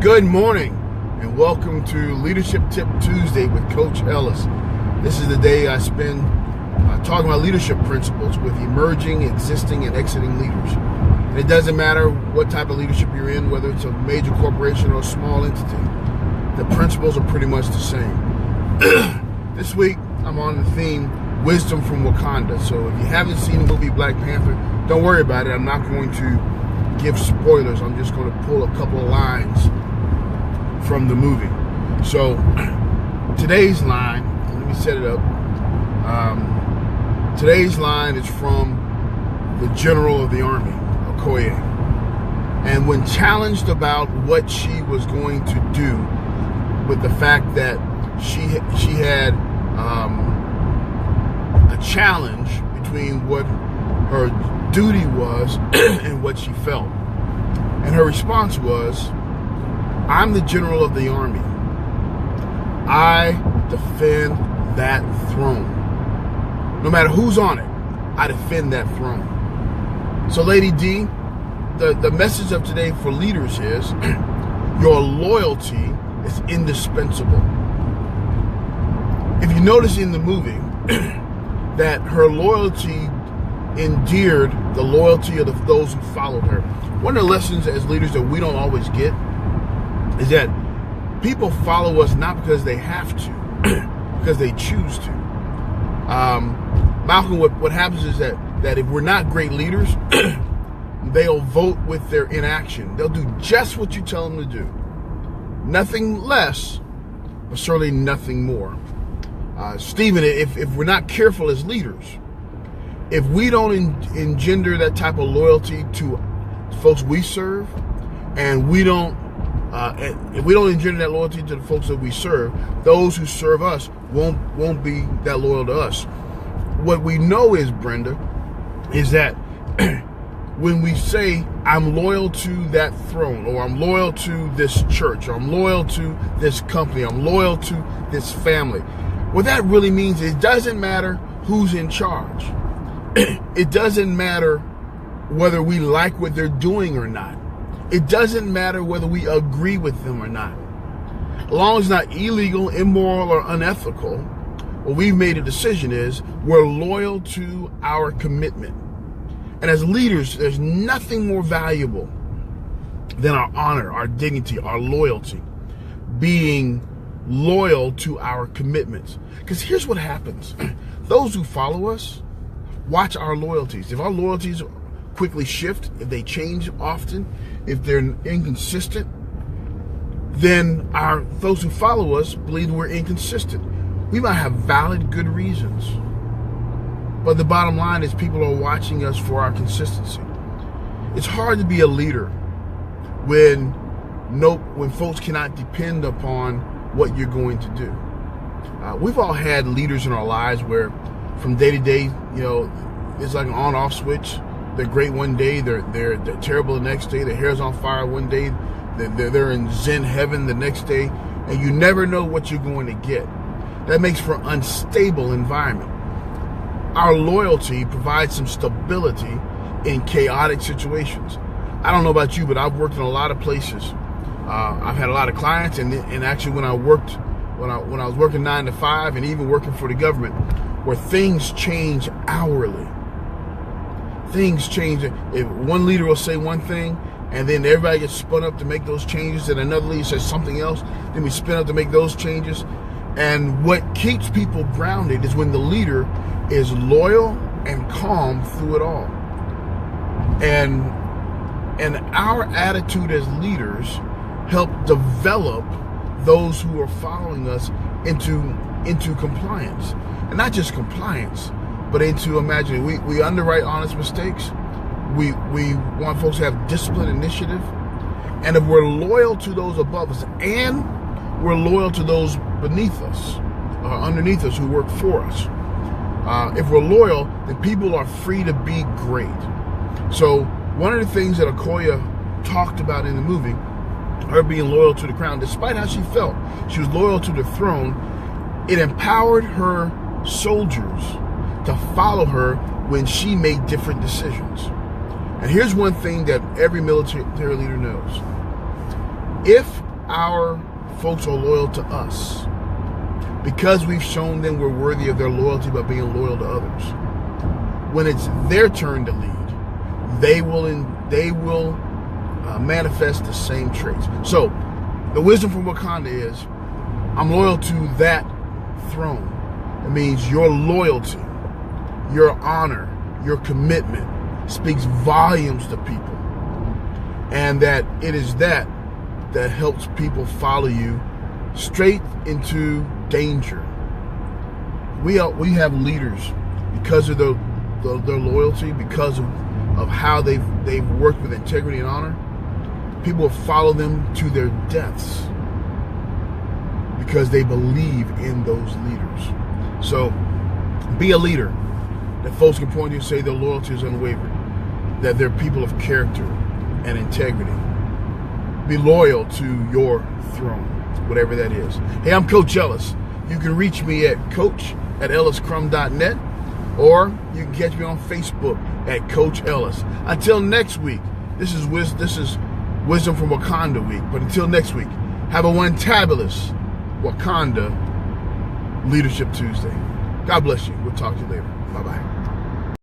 Good morning and welcome to Leadership Tip Tuesday with Coach Ellis. This is the day I spend talking about leadership principles with emerging, existing, and exiting leaders. And it doesn't matter what type of leadership you're in, whether it's a major corporation or a small entity. The principles are pretty much the same. This week, I'm on the theme, Wisdom from Wakanda. So if you haven't seen the movie Black Panther, don't worry about it. I'm not going to give spoilers. I'm just going to pull a couple of lines from the movie. So today's line, let me set it up. Today's line is from the General of the Army, Okoye. And when challenged about what she was going to do with the fact that she had a challenge between what her duty was and what she felt. And her response was, I'm the General of the Army. I defend that throne. No matter who's on it, I defend that throne. So Lady D, the message of today for leaders is your loyalty is indispensable. If you notice in the movie that her loyalty endeared the loyalty of those who followed her. One of the lessons as leaders that we don't always get is that people follow us not because they have to, because they choose to. Malcolm, what happens is that if we're not great leaders, they'll vote with their inaction. They'll do just what you tell them to do. Nothing less, but certainly nothing more. Stephen, if we're not careful as leaders, if we don't engender that type of loyalty to folks we serve, and if we don't engender that loyalty to the folks that we serve, those who serve us won't be that loyal to us. What we know is, Brenda, is that when we say I'm loyal to that throne, or I'm loyal to this church, or I'm loyal to this company, I'm loyal to this family, what that really means is it doesn't matter who's in charge. It doesn't matter whether we like what they're doing or not. It doesn't matter whether we agree with them or not. As long as it's not illegal, immoral, or unethical, what we've made a decision is we're loyal to our commitment. And as leaders, there's nothing more valuable than our honor, our dignity, our loyalty, being loyal to our commitments. Because here's what happens. Those who follow us watch our loyalties. If our loyalties quickly shift, if they change often, if they're inconsistent, then those who follow us believe we're inconsistent. We might have valid, good reasons, but the bottom line is people are watching us for our consistency. It's hard to be a leader when folks cannot depend upon what you're going to do. We've all had leaders in our lives where from day to day, it's like an on-off switch. They're great one day, they're terrible the next day, their hair's on fire one day, they're in Zen heaven the next day, and you never know what you're going to get. That makes for an unstable environment. Our loyalty provides some stability in chaotic situations. I don't know about you, but I've worked in a lot of places. I've had a lot of clients, and actually when I was working 9 to 5 and even working for the government, where things change hourly. Things change. If one leader will say one thing, and then everybody gets spun up to make those changes, and another leader says something else, then we spin up to make those changes. And what keeps people grounded is when the leader is loyal and calm through it all. And our attitude as leaders help develop those who are following us into compliance. And not just compliance, but into imagining. We underwrite honest mistakes. We want folks to have discipline, initiative. And if we're loyal to those above us and we're loyal to those beneath us, underneath us who work for us, if we're loyal, then people are free to be great. So one of the things that Okoye talked about in the movie, her being loyal to the crown, despite how she felt, she was loyal to the throne. It empowered her soldiers to follow her when she made different decisions. And here's one thing that every military leader knows. If our folks are loyal to us because we've shown them we're worthy of their loyalty by being loyal to others. When it's their turn to lead, they will manifest the same traits. So the wisdom from Wakanda is, I'm loyal to that throne. It means your loyalty, your honor, your commitment speaks volumes to people. And that it is that helps people follow you straight into danger. We have leaders because of their loyalty, because of how they've worked with integrity and honor. People will follow them to their deaths because they believe in those leaders. So be a leader that folks can point to and say their loyalty is unwavering, that they're people of character and integrity. Be loyal to your throne, whatever that is. Hey, I'm Coach Ellis. You can reach me at coach@elliscrum.net, or you can catch me on Facebook at Coach Ellis. Until next week, this is Wisdom from Wakanda week. But until next week, have a one-tabulous Wakanda Leadership Tuesday. God bless you. We'll talk to you later. Bye-bye.